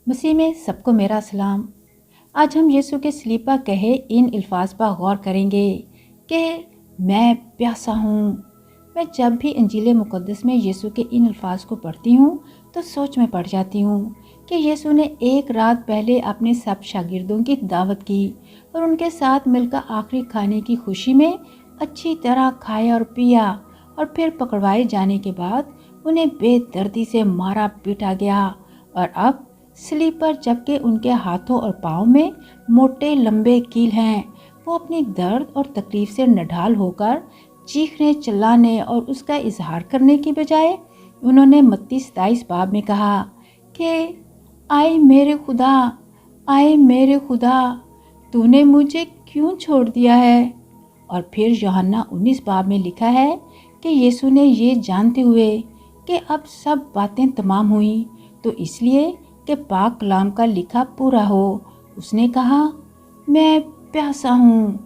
मसीह में सबको मेरा सलाम। आज हम यीशु के सलीब पर कहे इन अल्फाज पर गौर करेंगे कि मैं प्यासा हूँ। मैं जब भी इंजील मुक़द्दस में यीशु के इन अल्फाज को पढ़ती हूँ तो सोच में पड़ जाती हूँ कि यीशु ने एक रात पहले अपने सब शागिर्दों की दावत की और उनके साथ मिलकर आखिरी खाने की खुशी में अच्छी तरह खाया और पिया, और फिर पकड़वाए जाने के बाद उन्हें बेदर्दी से मारा पीटा गया। और अब सलीब पर जबकि उनके हाथों और पाँव में मोटे लंबे कील हैं, वो अपनी दर्द और तकलीफ से नढाल होकर चीखने चिल्लाने और उसका इजहार करने की बजाय उन्होंने मत्ती 27 बाब में कहा कि आए मेरे खुदा, आए मेरे खुदा, तूने मुझे क्यों छोड़ दिया है। और फिर यूहन्ना 19 बाब में लिखा है कि यीशु ने ये जानते हुए कि अब सब बातें तमाम हुई तो इसलिए कि पाक कलाम का लिखा पूरा हो, उसने कहा मैं प्यासा हूँ।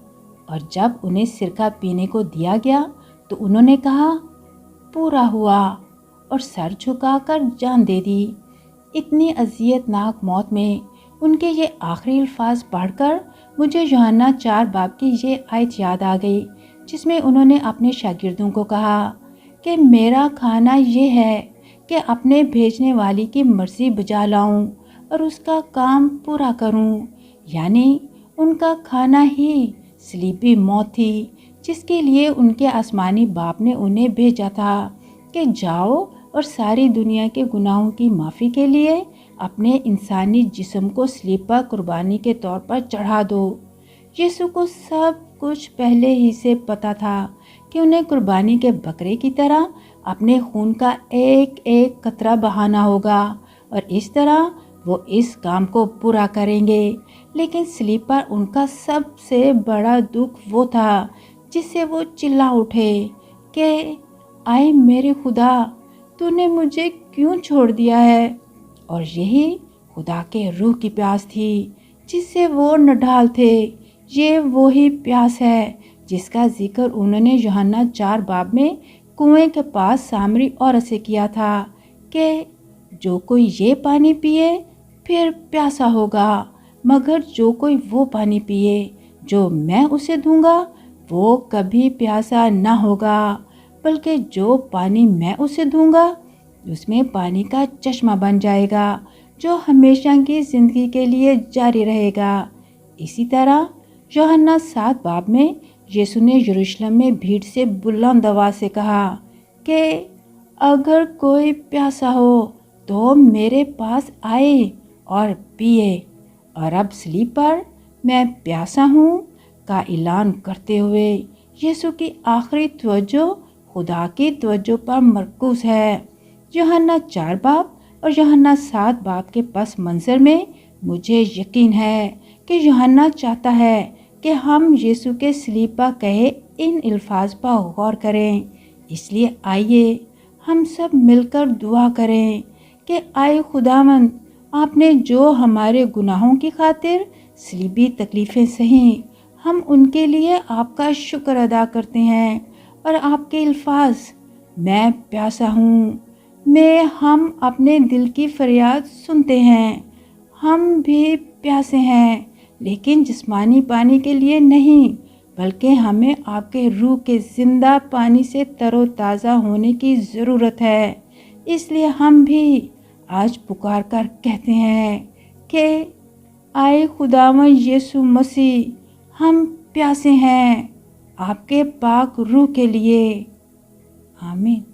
और जब उन्हें सिरका पीने को दिया गया तो उन्होंने कहा पूरा हुआ, और सर झुकाकर जान दे दी। इतनी अजियतनाक मौत में उनके ये आखिरी अल्फाज पढ़कर मुझे यूहन्ना 4 बाब की ये आयत याद आ गई, जिसमें उन्होंने अपने शागिर्दों को कहा कि मेरा खाना ये है कि अपने भेजने वाली की मर्जी बजा लाऊं और उसका काम पूरा करूं। यानी उनका खाना ही सलीबी मौत थी, जिसके लिए उनके आसमानी बाप ने उन्हें भेजा था कि जाओ और सारी दुनिया के गुनाहों की माफ़ी के लिए अपने इंसानी जिस्म को सलीब पर कुर्बानी के तौर पर चढ़ा दो। यीशु को सब कुछ पहले ही से पता था कि उन्हें कुर्बानी के बकरे की तरह अपने खून का एक एक कतरा बहाना होगा और इस तरह वो इस काम को पूरा करेंगे। लेकिन सलीब पर उनका सबसे बड़ा दुख वो था जिससे वो चिल्ला उठे कि आए मेरे खुदा, तूने मुझे क्यों छोड़ दिया है। और यही खुदा के रूह की प्यास थी जिससे वो नढाल थे। ये वही प्यास है जिसका जिक्र उन्होंने यूहन्ना 4 बाब में कुएं के पास सामरी औरत से किया था कि जो कोई ये पानी पिए फिर प्यासा होगा, मगर जो कोई वो पानी पिए जो मैं उसे दूंगा वो कभी प्यासा न होगा, बल्कि जो पानी मैं उसे दूंगा उसमें पानी का चश्मा बन जाएगा जो हमेशा की ज़िंदगी के लिए जारी रहेगा। इसी तरह यूहन्ना 7 बाब में यीशु ने यरूशलेम में भीड़ से बुलंद आवाज़ से कहा कि अगर कोई प्यासा हो तो मेरे पास आए और पिए। और अब सलीब पर मैं प्यासा हूँ का ऐलान करते हुए यीशु की आखिरी तवज्जो खुदा की तवज्जो पर मरकूज़ है। यूहन्ना 4 बाब और यूहन्ना 7 बाब के पस मंज़र में मुझे यकीन है कि यूहन्ना चाहता है कि हम यीशु के सलीब पर कहे इन अल्फाज पर गौर करें। इसलिए आइए हम सब मिलकर दुआ करें कि आए खुदावंद, आपने जो हमारे गुनाहों की खातिर सलीबी तकलीफ़ें सही, हम उनके लिए आपका शुक्र अदा करते हैं। और आपके अल्फाज मैं प्यासा हूँ में हम अपने दिल की फरियाद सुनते हैं। हम भी प्यासे हैं, लेकिन जिस्मानी पानी के लिए नहीं, बल्कि हमें आपके रूह के ज़िंदा पानी से तरोताज़ा होने की ज़रूरत है। इसलिए हम भी आज पुकार कर कहते हैं कि आए खुदावंद यीशु मसीह, हम प्यासे हैं आपके पाक रूह के लिए। आमीन।